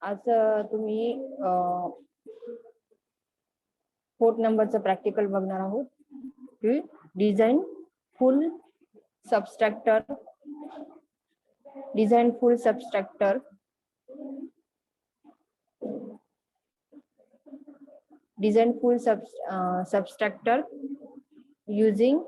आज तुम्ही 4 नंबरचं प्रॅक्टिकल बघणार आहोत की design full subtractor. Design full subtractor. Design full subtractor using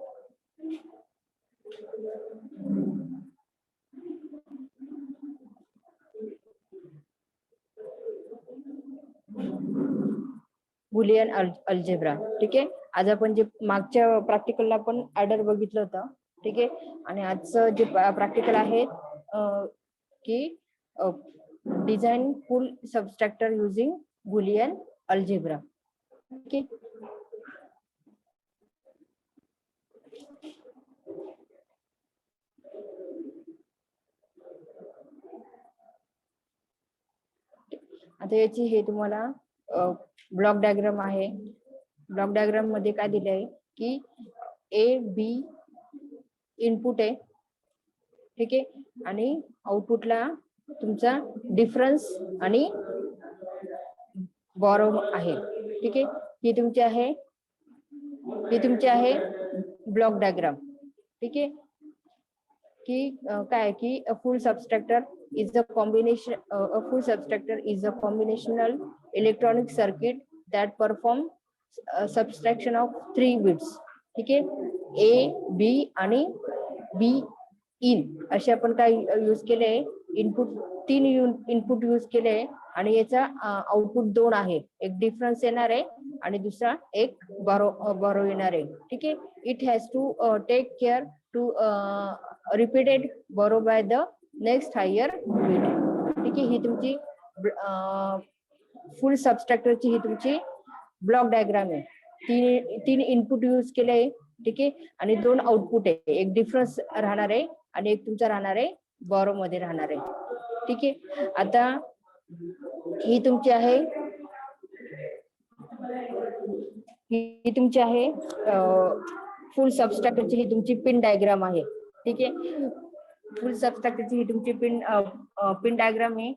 Boolean algebra. ठीक आहे. आज आपण जे मागच्या प्रॅक्टिकलला आपण ॲडर बघितलं होतं. ठीक आहे. आणि आजचं जे प्रॅक्टिकल आहे की design full subtractor using Boolean algebra. Okay. आता याची हे तुम्हाला ब्लॉक डायग्राम आहे. ब्लॉक डायग्राम मध्ये काय दिले आहे की ए बी इनपुट आहे. ठीक आहे. आणि आउटपुटला तुमचा डिफरन्स आणि बॉरो आहे. ठीक आहे. ही तुमची आहे ब्लॉक डायग्राम. ठीक आहे. की काय की a full सबस्ट्रॅक्टर is a combination a full subtractor is a combinational electronic circuit that perform subtraction of 3 bits. ठीक आहे. A B आणि B in असे आपण काय यूज केले, इनपुट 3 इनपुट यूज केले आणि याचा आउटपुट 2 आहे. एक डिफरन्स येणार आहे आणि दुसरा एक बारो येणार आहे. ठीक आहे. It has to take care to repeated borrow by the next higher bit. ठीक आहे. ही तुमची फुल सबस्ट्रॅक्टरची ही तुमची ब्लॉक डायग्राम आहे. तीन इनपुट यूज केले. ठीक आहे. आणि 2 आउटपुट आहे. एक डिफरन्स राहणार आहे आणि एक तुमचा राहणार आहे बॉरो मध्ये राहणार आहे. ठीक आहे. आता ही तुमची आहे फुल सबस्ट्रॅक्टरची ही तुमची पिन डायग्राम आहे. ठीक आहे. फुल सबस्ट्रॅक्टरची ही तुमची पिन डायग्राम आहे.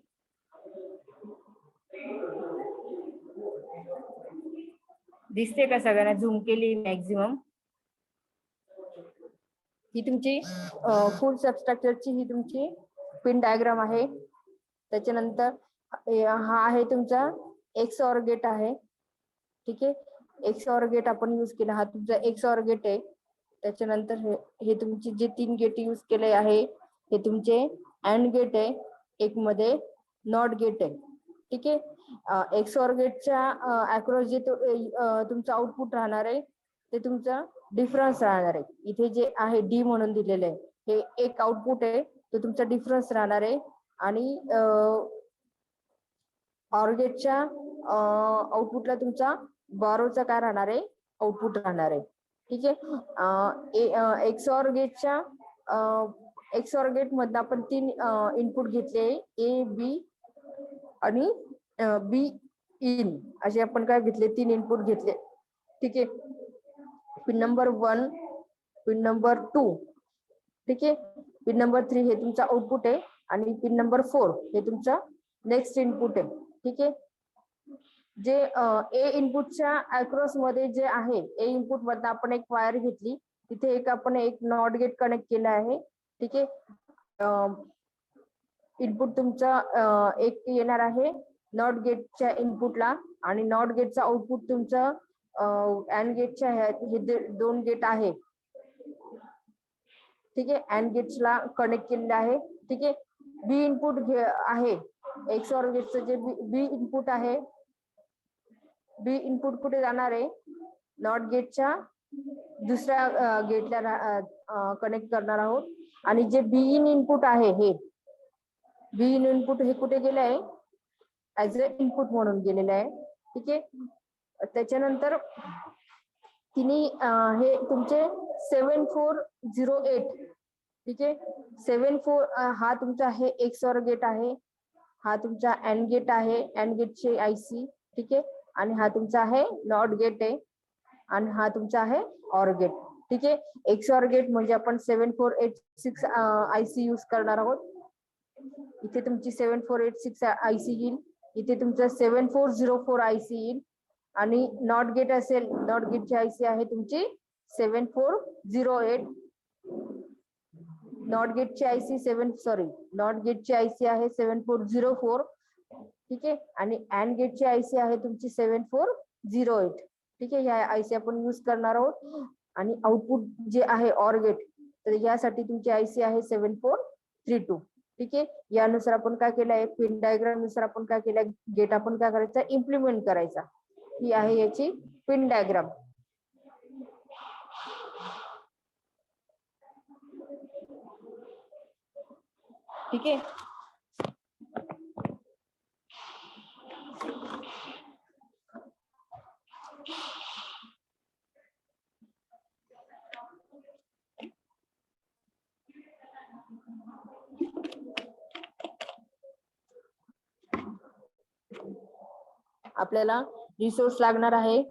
दिसते का सगळ्यांना? झूम केली मॅक्झिमम. ही तुमची फुल सबस्ट्रक्चरची ही तुमची पिन डायग्राम आहे. त्याच्यानंतर हा आहे तुमचा XOR गेट आहे. ठीक आहे. XOR गेट आपण यूज केला, हा तुमचा XOR गेट आहे. त्याच्यानंतर हे तुमचे जे 3 गेट यूज केले आहे हे तुमचे अँड गेट आहे. एक मध्ये नॉट गेट आहे. ठीक आहे. XOR गेटच्या अक्रॉस जे तुमचं आउटपुट राहणार आहे ते तुमचा डिफरन्स राहणार आहे. इथे जे आहे डी म्हणून दिलेलं आहे हे एक आउटपुट आहे, तो तुमचा डिफरन्स राहणार आहे. आणि ऑर गेटच्या आउटपुटला तुमचा बारोचा काय राहणार आहे, आउटपुट राहणार आहे. ठीक आहे. XOR गेट मधनं आपण 3 इनपुट घेतले, ए बी आणि बी इन असे आपण काय घेतले, 3 इनपुट घेतले. ठीक आहे. Pin number 1, pin number 2. ठीक आहे. पिन नंबर 3 हे तुमचा आउटपुट आहे आणि पिन नंबर 4 हे तुमचा नेक्स्ट इनपुट आहे. ठीक आहे. जे ए इनपुटच्या अक्रॉस मध्ये जे आहे, ए इनपुट मधनं आपण एक वायर घेतली, तिथे आपण एक नॉट गेट कनेक्ट केला आहे. ठीक आहे. इनपुट तुमचा एक येणार आहे नॉट गेटच्या इनपुटला आणि नॉट गेटचा आउटपुट तुमचं अँड गेटच्या हे 2 गेट आहे. ठीक आहे. अँड गेट्सला कनेक्ट केलेलं आहे. ठीक आहे. बी इनपुट आहे XOR गेटचं जे बी इनपुट आहे, बी इनपुट कुठे जाणार आहे, नॉट गेटच्या दुसऱ्या गेटला कनेक्ट करणार आहोत. आणि जे बी इन इनपुट आहे, हे बी इन इनपुट हे कुठे गेलं आहे, ऍज अ इनपुट म्हणून गेलेलं आहे. ठीक आहे. त्याच्यानंतर तिने हे तुमचे 7408. ठीक आहे. 74 हा तुमचा आहे XOR गेट आहे, हा तुमचा अँड गेट आहे, अँड गेटचे IC. ठीक आहे. आणि हा तुमचा आहे नॉट गेट आहे आणि हा तुमचा आहे ऑर गेट. ठीक आहे. XOR गेट म्हणजे आपण 7486 IC यूज करणार आहोत. इथे तुमची 7486 IC येईल. इथे तुमचं 7404 IC येईल आणि नॉट गेट असेल, नॉट गेटची IC आहे तुमची 7408. नॉट गेटची नॉट गेटची IC आहे 7404. ठीक आहे, आणि अँड गेटची IC आहे तुमची 7408. ठीक आहे, ह्या IC आपण यूज करणार आहोत. आणि आउटपुट जे आहे ऑर गेट, तर यासाठी तुमची IC आहे 7432. ठीक आहे, यानुसार आपण काय केलंय, पिन डायग्राम नुसार आपण काय केलंय, गेट आपण काय करायचा, इम्प्लिमेंट करायचा. ही आहे याची पिन डायग्राम. ठीक आहे, आपल्याला रिसोर्स लागणार आहे,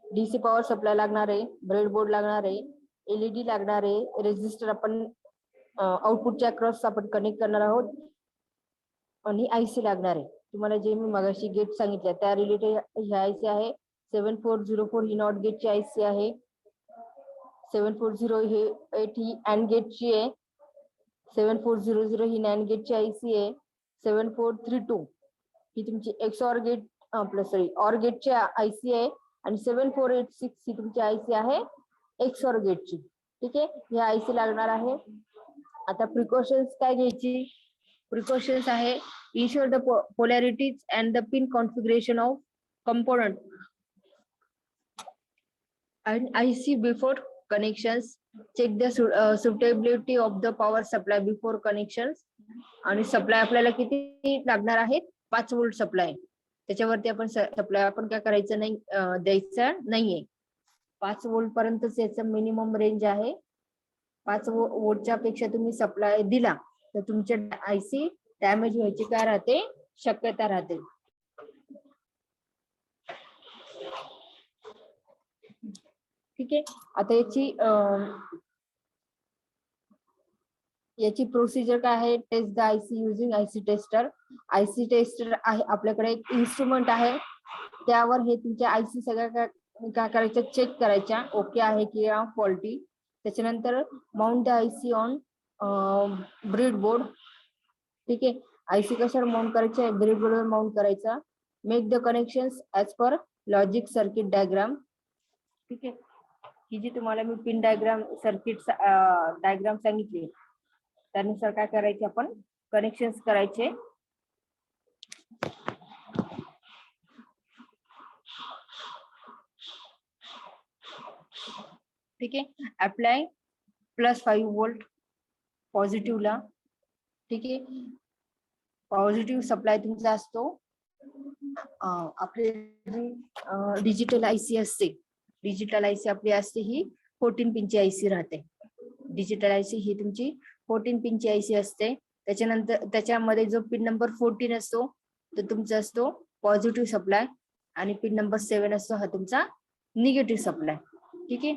DC पॉवर सप्लाय लागणार आहे, ब्रेडबोर्ड लागणार आहे, LED लागणार आहे, रेजिस्टर आपण आउटपुटच्या क्रॉस आपण कनेक्ट करणार आहोत, आणि IC लागणार आहे. तुम्हाला जे मी मगाशी गेट सांगितलं त्या रिलेटेड ह्या IC आहे 7404. ही नॉट गेटची IC आहे. 7408 ही अँड गेटची आहे. 7400 ही नॅन्ड गेटची IC आहे. 7432 ही तुमची XOR गेट ऑर गेटची IC आहे. आणि 7486 ही तुमची IC आहे XOR गेटची. ठीक आहे, ह्या IC लागणार आहे. आता प्रिकॉशन्स काय घ्यायची, प्रिकॉशन्स आहे ensure the polarities and the pin configuration of component and IC before connections. Check the suitability of the power supply before connections. आणि सप्लाय आपल्याला किती लागणार आहे, 5 व्होल्ट सप्लाय. त्याच्यावरती आपण सप्लाय आपण काय करायचं नाही, द्यायचं नाहीये. 5 व्होल्ट पर्यंतच याचं मिनिमम रेंज आहे. 5 व्होल्टच्या पेक्षा तुम्ही सप्लाय दिला तर तुमचे IC डॅमेज व्हायची काय राहते, शक्यता राहते. ठीक आहे, आता याची प्रोसिजर काय आहे, test the IC using IC tester. IC tester आहे आपल्याकडे एक इन्स्ट्रुमेंट आहे, त्यावर हे तुमच्या IC सगळ्या काय करायचं, चेक करायच्या, ओके आहे की फॉल्टी. त्याच्यानंतर mount the IC on breadboard. ठीक आहे, IC कशावर माउंट करायचं, ब्रेडबोर्डवर माउंट करायचा. Make the connections as per logic circuit diagram. ठीक आहे, ही जी तुम्हाला मी पिन डायग्राम सर्किट डायग्राम सांगितली त्यानुसार काय करायचे, आपण कनेक्शन्स करायचे. ठीक आहे, अप्लाय +5 व्होल्ट पॉझिटिव्हला. ठीक आहे, पॉझिटिव्ह सप्लाय तुमचा असतो. आपली डिजिटल IC असते, डिजिटल IC आपली असते ही 14 पिनची IC राहते. डिजिटल IC ही तुमची 14 पिनची IC असते. त्याच्यानंतर त्याच्यामध्ये जो पिन नंबर 14 असतो तो तुमचा असतो पॉझिटिव्ह सप्लाय, आणि पिन नंबर 7 असतो हा तुमचा निगेटिव्ह सप्लाय. ठीक आहे,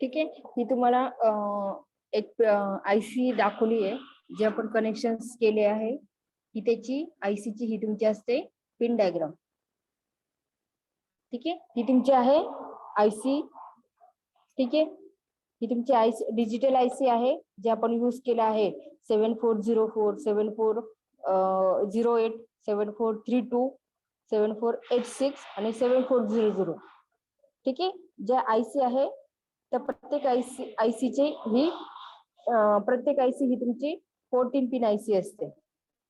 ठीक आहे, ही तुम्हाला एक IC दाखवली आहे जे आपण कनेक्शन केले आहे. ही त्याची IC ची ही तुमची असते पिन डायग्राम. ठीक आहे, ही तुमची आहे IC. ठीक आहे, ही तुमची IC डिजिटल IC आहे जे आपण यूज केला आहे 7404, 7408, 7432, 7486 आणि 7400. ठीक आहे. ज्या आयसी आहे त्या प्रत्येक आयसीचे ही प्रत्येक आयसी ही तुमची 14 पिन आयसी असते.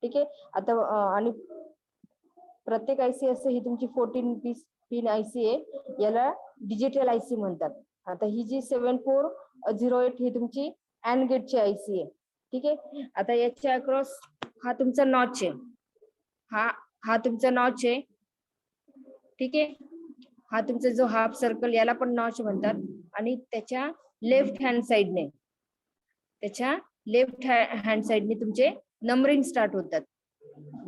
ठीक आहे. आता आणि प्रत्येक आयसी असते ही तुमची 14 पिन आयसी आहे, याला डिजिटल आयसी म्हणतात. आता ही जी 7408 ही तुमची अँड गेटची आयसी आहे. ठीक आहे. आता याच्या अक्रॉस हा तुमचा नॉच आहे, हा तुमचा नॉच आहे. ठीक आहे. हा तुमचा जो हाफ सर्कल याला पण नॉच म्हणतात. आणि त्याच्या लेफ्ट हँड साइडने तुमचे नंबरिंग स्टार्ट होतात,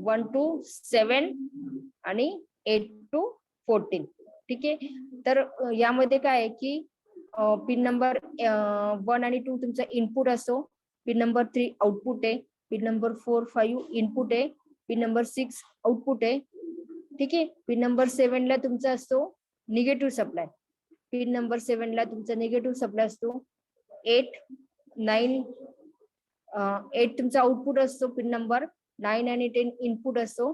1 to 7 आणि 8 to 14. ठीक आहे. तर यामध्ये काय आहे की पिन नंबर 1 आणि 2 तुमचा इनपुट असतो, पिन नंबर 3 आउटपुट आहे, पिन नंबर 4, 5 इनपुट आहे, पिन नंबर 6 आउटपुट आहे. ठीक आहे. पिन नंबर 7 ला तुमचा असतो निगेटिव्ह सप्लाय, पिन नंबर 7 ला तुमचा निगेटिव्ह सप्लाय असतो. 8, 9, 8 तुमचा आउटपुट असतो, पिन नंबर 9 आणि 10 इनपुट असतो.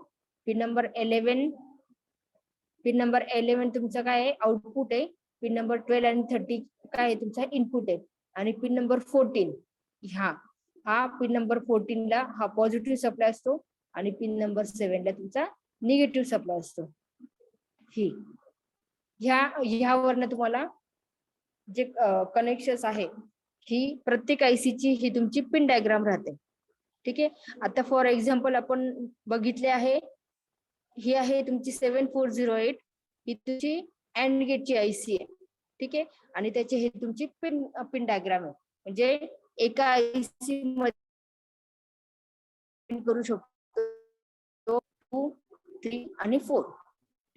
पिन नंबर 11 तुमचा काय आहे आउटपुट आहे. पिन नंबर 12 आणि 30 काय आहे तुमचा इनपुट आहे. आणि पिन नंबर 14 हा पिन नंबर 14 ला हा पॉझिटिव्ह सप्लाय असतो आणि पिन नंबर 7 ला तुमचा निगेटिव्ह सप्लाय असतो. ह्यावरनं तुम्हाला जे कनेक्शन आहे ही प्रत्येक आयसीची ही तुमची पिन डायग्राम राहते. ठीक आहे. आता फॉर एक्झाम्पल आपण बघितले आहे, ही आहे तुमची 7408, ही तुमची अँड गेटची आयसी आहे. ठीक आहे. आणि त्याची ही तुमची पिन डायग्राम आहे. म्हणजे एका आयसी मध्ये करू शकतो 2, 3 आणि 4.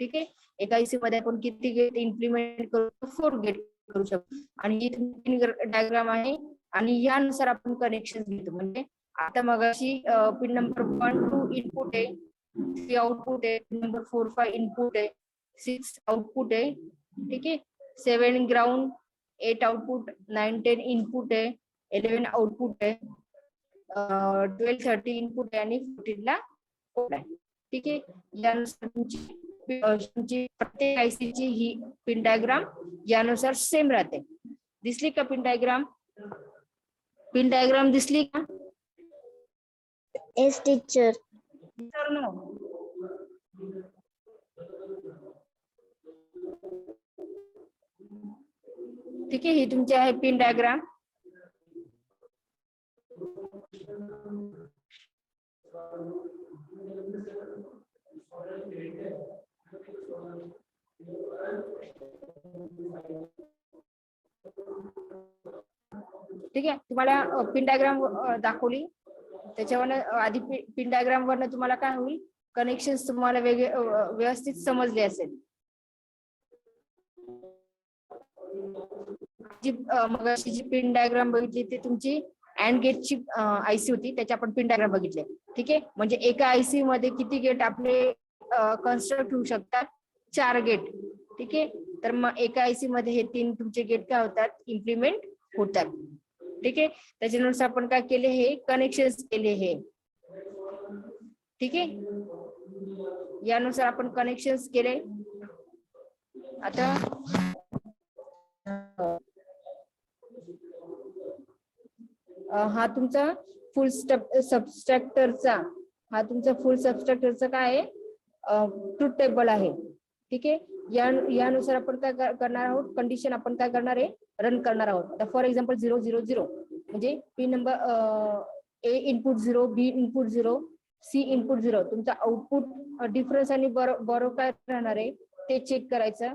ठीक आहे. एका आयसी मध्ये आपण किती गेट इम्प्लिमेंट करू, 4 गेट करू शकतो. आणि ही तुमची डायग्राम आहे आणि यानुसार आपण कनेक्शन घेतो. म्हणजे आता मगाशी पिन नंबर 1, 2 इनपुट आहे, 3 आउटपुट आहे, पिन नंबर 4, 5 इनपुट आहे, 6 आउटपुट आहे. ठीक आहे. 7 ग्राउंड, 8 आउटपुट, 9, 10 इनपुट आहे, 11 आउटपुट आहे, 12, 30 इनपुट आहे आणि 14 ला आउटपुट आहे. ठीक आहे. यानुसार तुमची प्रत्येक आयसीची ही पिन डायग्राम यानुसार सेम राहते. दिसली का पिन डायग्राम? पिन डायग्राम दिसली का? Yes teacher. ठीक आहे. ही तुमची आहे पिन डायग्राम. ठीक आहे. तुम्हाला पिन डायग्राम दाखवली, त्याच्यावर आधी पिन डायग्राम वरनं तुम्हाला काय होईल, कनेक्शन तुम्हाला व्यवस्थित समजले असेल. मगाशी जी पिन डायग्राम बघितली ती तुमची अँड गेटची आयसी होती, त्याची आपण पिन डायग्राम बघितले. ठीक आहे. म्हणजे एका आयसी मध्ये किती गेट आपले कन्स्ट्रक्ट होऊ शकतात, 4 गेट. ठीक आहे. तर मग एका आयसी मध्ये हे 3 तुमचे गेट काय होतात, इम्प्लिमेंट होतात. ठीक आहे. त्याच्यानुसार आपण काय केले, हे कनेक्शन केले हे. ठीक आहे. यानुसार आपण कनेक्शन केले. आता हा तुमचा फुल सबस्ट्रक्टरचा काय आहे, ट्रूथ टेबल आहे. ठीक आहे. यानुसार आपण काय करणार आहोत, कंडिशन आपण काय करणार आहे, रन करणार आहोत. आता फॉर एक्झाम्पल 0, 0, 0 म्हणजे pin number A input 0, B input 0, C input 0. तुमचा आउटपुट डिफरन्स आणि बरो काय राहणार आहे ते चेक करायचं.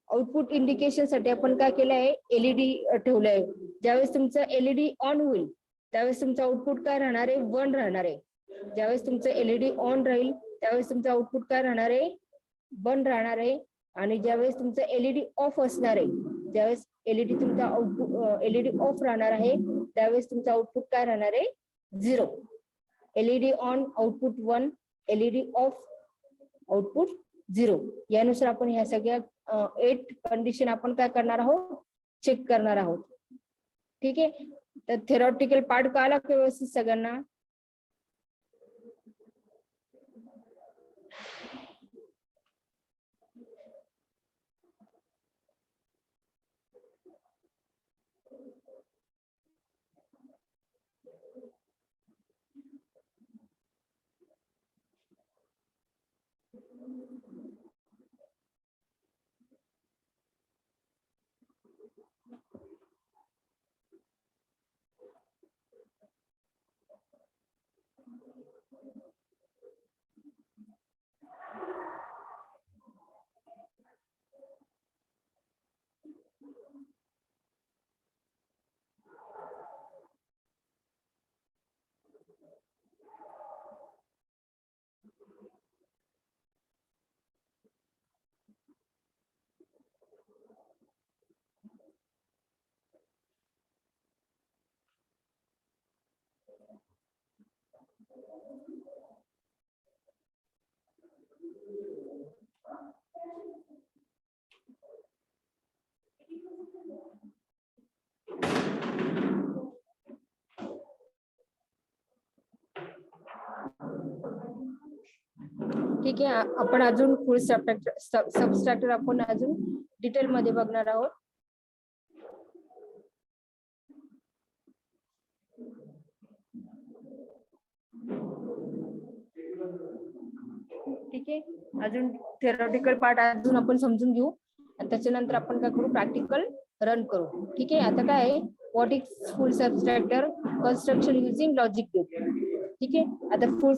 आउटपुट इंडिकेशन साठी आपण काय केलं आहे, एलईडी ठेवलंय. ज्यावेळेस तुमचं एलईडी ऑन होईल त्यावेळेस तुमचं आउटपुट काय राहणार आहे, 1 राहणार आहे. ज्यावेळेस तुमचं एलईडी ऑन राहील त्यावेळेस तुमचं आउटपुट काय राहणार आहे, 1 राहणार आहे. आणि ज्यावेळेस तुमचं एलईडी ऑफ असणार आहे, ज्यावेळेस एलईडी तुमचा आउटपुट एलईडी ऑफ राहणार आहे त्यावेळेस तुमचं आउटपुट काय राहणार आहे, 0. LED on output 1, LED of output 0. यानुसार आपण ह्या सगळ्या 8 कंडिशन आपण काय करणार आहोत, चेक करणार आहोत. ठीक आहे. तर थेरॉटिकल पार्ट कळाला का व्यवस्थित सगळ्यांना? ठीक आहे, आपण अजून फुल सबस्ट्रक्टर आपण अजून डिटेल मध्ये बघणार आहोत. ठीक आहे, अजून थेरॉटिकल पार्ट अजून आपण समजून घेऊ आणि त्याच्यानंतर आपण काय करू, प्रॅक्टिकल रन करू. ठीक आहे, आता काय आहे, what is full subtractor construction using logic gate. ठीक आहे, आता फुल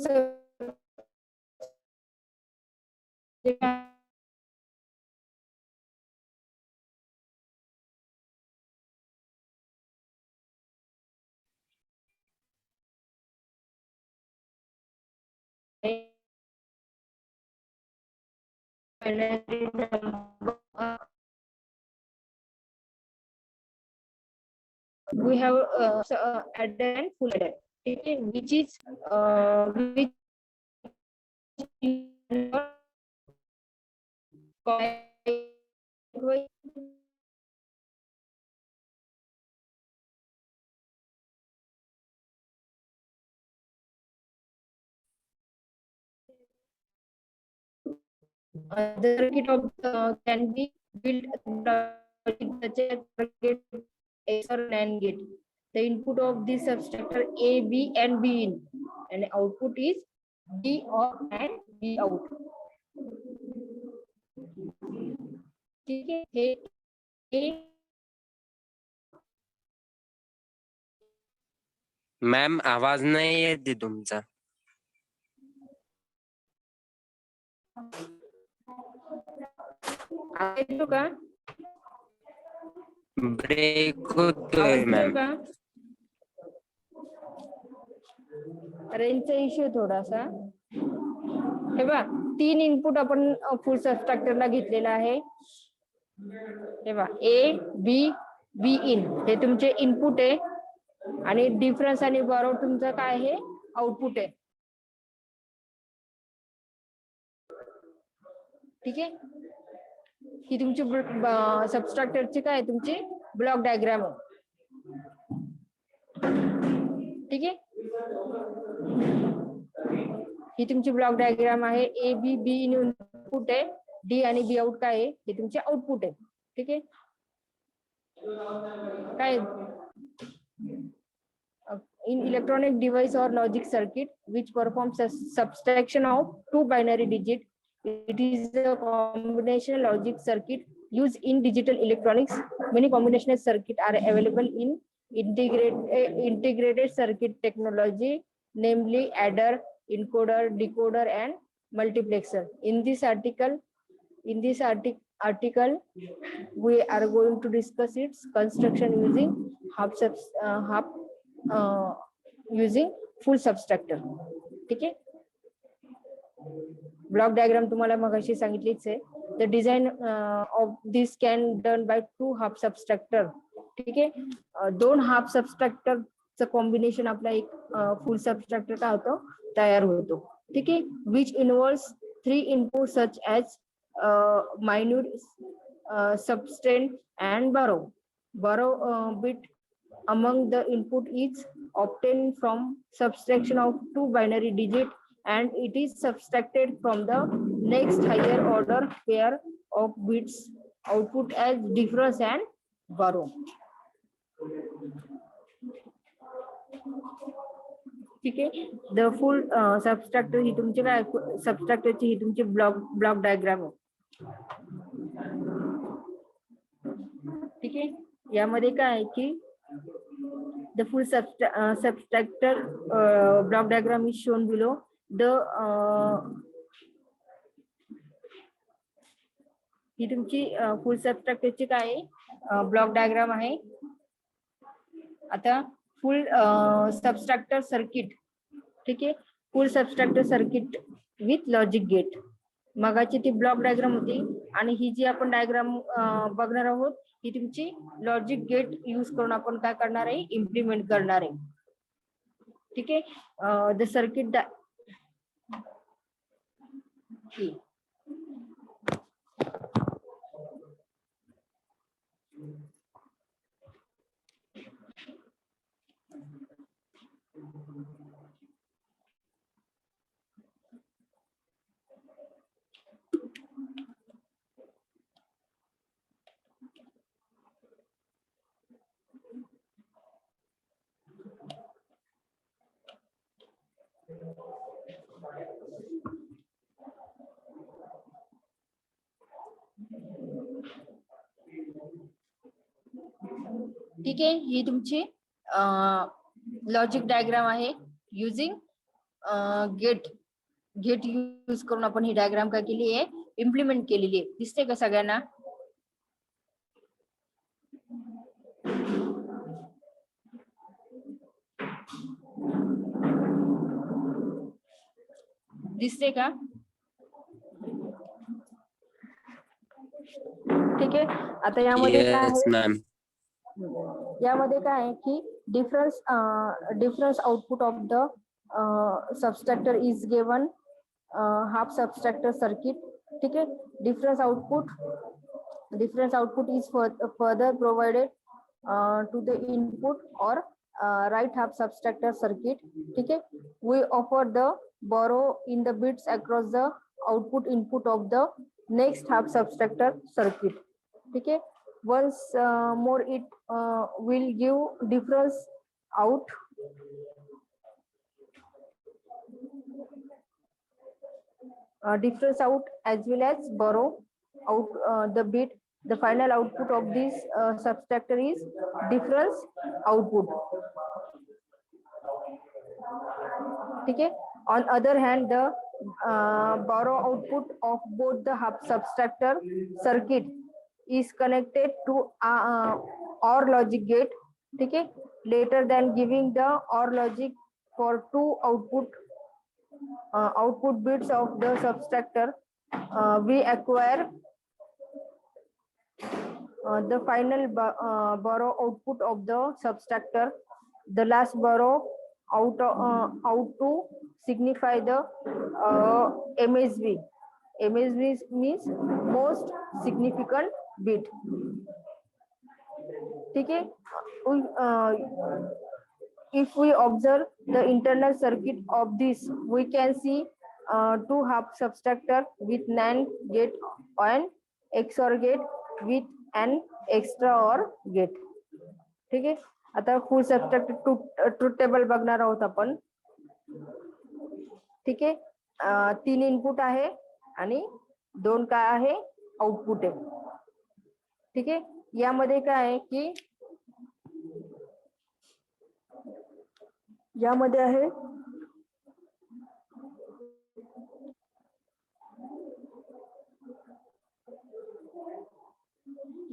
we have added full added, okay, which is which the circuit of can be built such as circuit XOR NAND gate. The input of this substructure A, B, and B in, and output is B or and B out. ठीक है, ma'am आवाज नाही येते तुमचा. येतो का? Break होतोय ma'am. रेंजचा इश्यू थोडासा. हे बघा, 3 इनपुट आपण फुल सबस्ट्रक्टरला घेतलेला आहे. हे बघा, ए बी बी इन हे तुमचे इनपुट आहे आणि डिफरन्स आणि बॉरो तुमचं काय आहे, आउटपुट आहे. ठीक आहे, ही तुमची सबस्ट्रक्टरची काय तुमची ब्लॉक डायग्राम आहे. ठीक आहे, ही तुमची ब्लॉक डायग्राम आहे. A B B in input आहे, डी आणि बी आउट काय आहे, हे तुमचे आउटपुट आहे. ठीक आहे, काय in electronic device or logic circuit which performs a subtraction of 2 binary digit, it is a combination logic circuit used in digital electronics. Many combinational circuit are available in integrated circuit technology, namely adder, encoder, decoder, and multiplexer. In this article we are going to discuss its construction using using full substructor. ठीक आहे, block diagram तुम्हाला मगाशी सांगितलीच आहे. The design of this can done by 2 half subtractor. ठीक आहे, 2 half सबस्ट्रक्टरचं combination आपला एक फुल सबस्ट्रक्टर काय होतो, तयार होतो. ठीक आहे, which involves 3 input such as minute subtrahend and borrow bit among the input is obtained from subtraction of 2 binary digit, and it is subtracted from the next higher order pair of bits output as difference and borrow. ठीक आहे, the full सबस्ट्रक्टर ही तुमची काय, सबस्ट्रक्टरची ही तुमची block diagram आहे. ठीक आहे. यामध्ये काय आहे की the full subtractor block diagram is shown below. The ही तुमची फुल सबस्ट्रक्टरची काय आहे ब्लॉक डायग्राम आहे. आता फुल सबस्ट्रक्टर सर्किट, ठीक आहे. Full subtractor circuit with logic gate. मगाची ती ब्लॉक डायग्राम होती आणि ही जी आपण डायग्राम बघणार आहोत ही तुमची लॉजिक गेट यूज करून आपण काय करणार आहे, इम्प्लिमेंट करणार आहे. ठीक आहे. द सर्किट ठीक आहे. ही तुमची लॉजिक डायग्राम आहे. युजिंग गेट यूज करून आपण ही डायग्राम काय केली आहे, इम्प्लिमेंट केलेली आहे. दिसते का सगळ्यांना? दिसते का? ठीक आहे. आता यामध्ये काय येस आहे, मॅम. यामध्ये काय आहे की difference output of the subtractor is given half subtractor circuit. ठीक आहे. Difference output is further provided to the input or right half subtractor circuit. ठीक है. We offer the borrow in the bits across the output input of the next half subtractor circuit. ठीक है. Once more it will give difference out as well as borrow out the bit. The final output of this subtractor is difference output. ठीक है. On other hand, the borrow output of both the half subtractor circuit is connected to OR logic gate. ठीक है. Later than giving the OR logic for two output bits of the subtractor, we acquire the final borrow output of the subtractor. The last borrow out to signify the MSB. MSB means most significant bit. ठीक है. If we observe the internal circuit of this, we can see two half subtractor with NAND gate and XOR gate with an extra OR gate. ठीक आहे. आता फुल सबस्ट्रक्टर truth table बघणार आहोत आपण. ठीक आहे. 3 इनपुट आहे आणि 2 काय आहे, आउटपुट आहे. ठीक आहे. यामध्ये काय आहे की यामध्ये आहे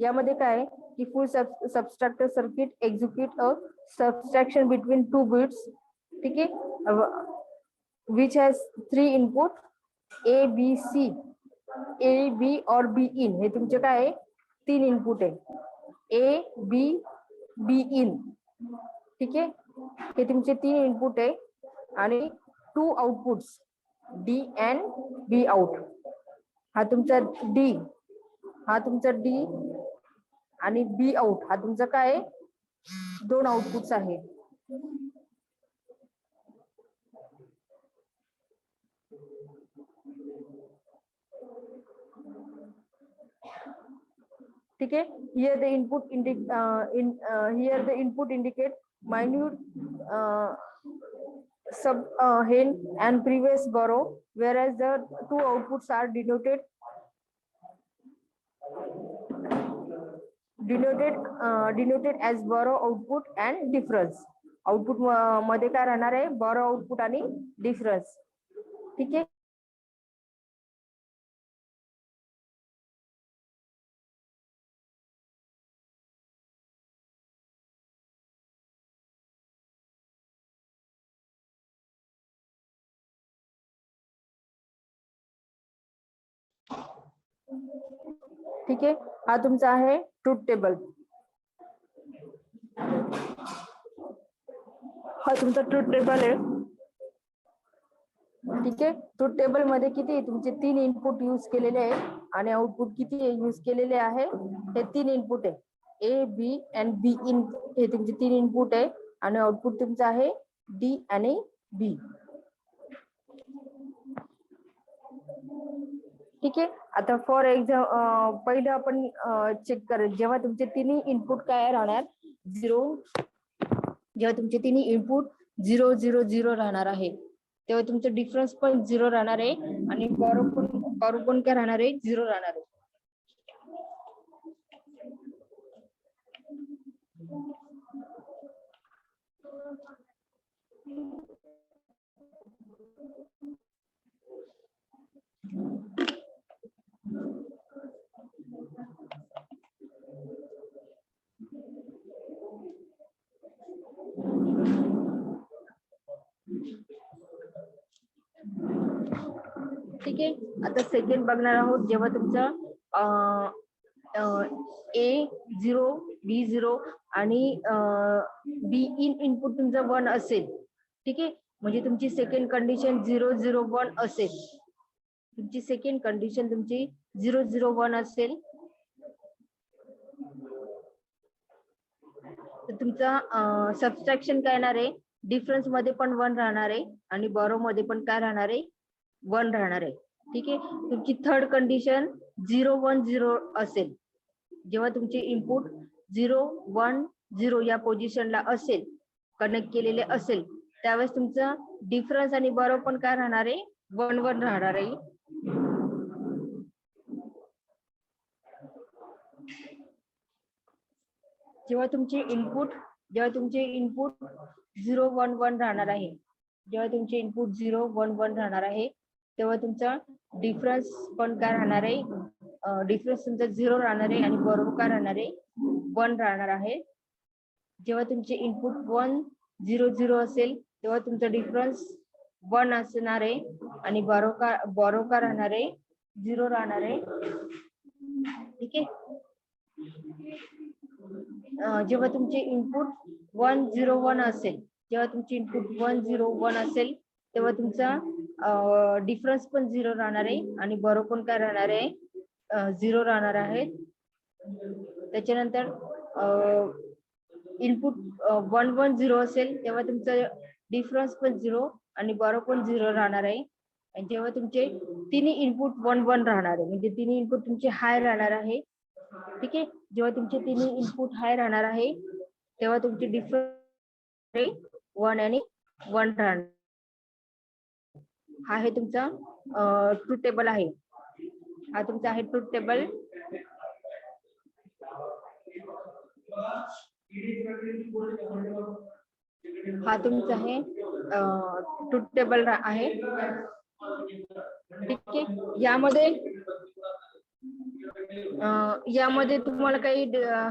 यामध्ये काय आहे की full subtractor circuit execute a subtraction between two bits. ठीक आहे. Which has 3 input A B C, A B और बी इन. हे तुमचे काय आहे, 3 इनपुट आहे, ए बी बी इन. ठीक आहे. हे तुमचे 3 इनपुट आहे आणि 2 outputs D and be out. हा तुमचा डी, हा तुमचा डी आणि बी आउट हा तुमचा काय आहे, 2 आउटपुट्स आहे. ठीक आहे. Here the input indicate minute sub hen and previous borrow, whereas the 2 outputs are denoted denoted as borrow output and difference. Output मध्ये काय राहणार आहे, बॉरो आउटपुट आणि डिफरन्स. ठीक आहे. ठीक आहे. हा तुमचा आहे ट्रूथ टेबल. हा तुमचा ट्रूथ टेबल आहे. ठीक आहे. ट्रूथ टेबल मध्ये किती तुमचे 3 इनपुट यूज केलेले आहे आणि आउटपुट किती यूज केलेले आहे, हे 3 इनपुट आहे. A, B and be in, हे तुमचे 3 इनपुट आहे आणि आउटपुट तुमचं आहे डी आणि बी. ठीक आहे. आता फॉर एक्झाम्पल पहिलं आपण चेक करेल, जेव्हा तुमचे तिन्ही इनपुट काय राहणार 0, जेव्हा तुमचे तिन्ही इनपुट 0 0 0 राहणार आहे, तेव्हा तुमचं डिफरन्स पण 0 राहणार आहे आणि बॉरो पण काय राहणार आहे, 0 राहणार आहे. ठीक आहे. आता सेकंड बघणार आहोत, जेव्हा तुमचं ए 0 बी 0 आणि बी इन इनपुट तुमचं 1 असेल. ठीक आहे. म्हणजे तुमची सेकंड कंडिशन 0 0 1 असेल. तुमची सेकंड कंडिशन तुमची 0 0 1 असेल तर तुमचा सबट्रॅक्शन काय येणार आहे, डिफरन्स मध्ये पण 1 राहणार आहे आणि बॉरो मध्ये पण काय राहणार आहे, 1 राहणार आहे. ठीक आहे. तुमची थर्ड कंडिशन 0 1 0 असेल. जेव्हा तुमचे इनपुट 0 1 0 या पोझिशनला असेल, कनेक्ट केलेले असेल, त्यावेळेस तुमचं डिफरन्स आणि बॉरो पण काय राहणार आहे, 1 1 राहणार आहे. जेव्हा तुमचे इनपुट 0 1 1 राहणार आहे, जेव्हा तुमचे इनपुट 0 1 1 राहणार आहे, तेव्हा तुमचा डिफरन्स पण काय राहणार आहे, डिफरन्स तुमचा 0 राहणार आहे आणि बरोबर काय राहणार आहे, 1 राहणार आहे. जेव्हा तुमचे इनपुट 1 0 0 असेल, तेव्हा तुमचा डिफरन्स 1 असणार आहे आणि बॉरो का राहणार आहे, 0 राहणार आहे. ठीक आहे. जेव्हा तुमचे इनपुट 1 0 1 असेल, जेव्हा तुमचे इनपुट 1 0 1 असेल, तेव्हा तुमचा डिफरन्स पण 0 राहणार आहे आणि बॉरो पण काय राहणार आहे, 0 राहणार आहे. त्याच्यानंतर इनपुट 1 1 0 असेल, तेव्हा तुमचं डिफरन्स पण 0 आणि बॉरो पण 0 राहणार आहे. आणि जेव्हा तुमचे तिन्ही इनपुट 1 1 राहणार आहे, म्हणजे तिन्ही इनपुट तुमचे हाय राहणार आहे. ठीक आहे. जेव्हा तुमचे तिन्ही इनपुट हाय राहणार आहे, तेव्हा तुमचे डिफरन्स 1 आणि 1 राहणार. हा आहे तुमचा ट्रूथ टेबल आहे. हा तुमचा आहे ट्रूथ टेबल. हा तुमचा आहे ट्रूथ टेबल आहे. ठीक आहे. यामध्ये तुम्हाला काही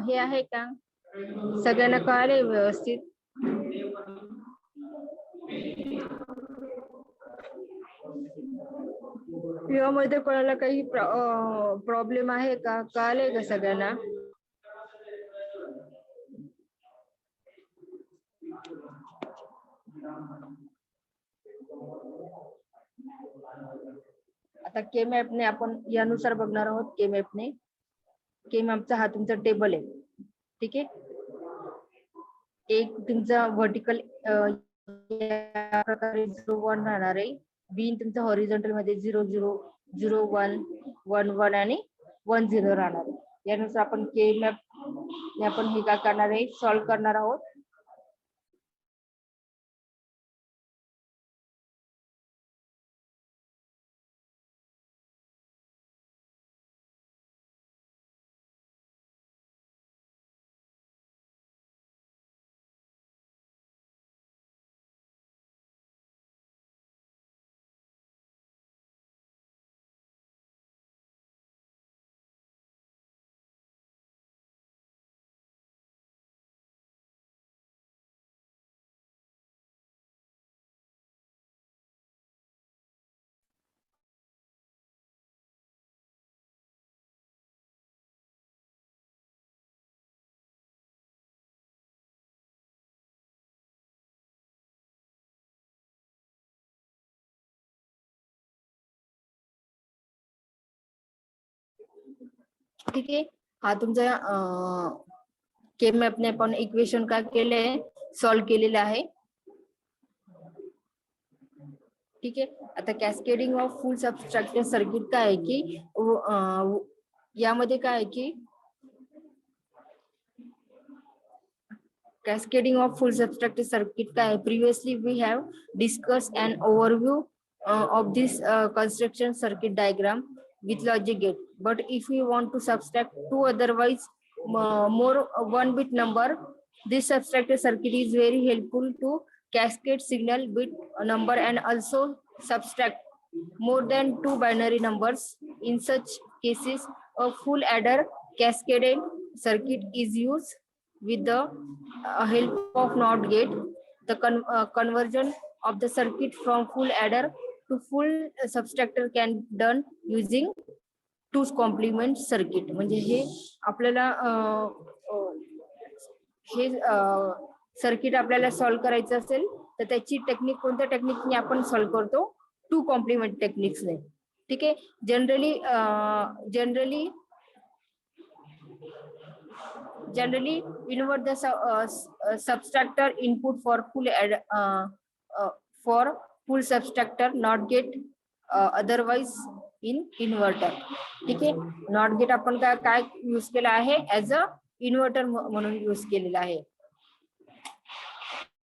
हे आहे का, सगळ्यांना कळाले व्यवस्थित? यामध्ये कोणाला काही प्रॉब्लेम आहे का, कळाले का सगळ्यांना? आता के मॅपने आपण यानुसार बघणार आहोत. के मॅपचा हा तुमचा टेबल आहे. ठीक आहे. एक तुमचा व्हर्टिकल या प्रकारे 0 1 राहणार आहे. बी तुमचा हॉरिझॉन्टल मध्ये 0 0 0 1 1 1 आणि 1 0 राहणार आहे. यानुसार आपण के मॅप आपण हे काय करणार आहे, सॉल्व्ह करणार आहोत. ठीक आहे. हा तुमचा के मॅपने आपण इक्वेशन काय केलंय, सॉल्व्ह केलेलं आहे. ठीक आहे. आता कॅस्केडिंग ऑफ फुल सबस्ट्रक्टेड सर्किट काय आहे की यामध्ये काय आहे की cascading of full substructive circuit previously we have discussed an overview of this construction circuit diagram with logic gate, but if we want to subtract two otherwise more one bit number, this subtracted circuit is very helpful to cascade signal bit number and also subtract more than two binary numbers. In such cases a full adder cascaded circuit is used with the help of NOT gate. The conversion of the circuit from full adder to full subtractor can done using two complement circuit. म्हणजे हे आपल्याला हे circuit आपल्याला solve करायचं असेल तर त्याची technique कोणत्या टेक्निकने आपण सॉल्व्ह करतो, टू कॉम्प्लिमेंट टेक्निक्सने. ठीक आहे. generally invert the subtractor input for full subtractor not get otherwise in inverter. ठीक आहे. नॉट गेट आपण काय यूज केला आहे, ऍज अ इन्व्हर्टर म्हणून यूज केलेला आहे.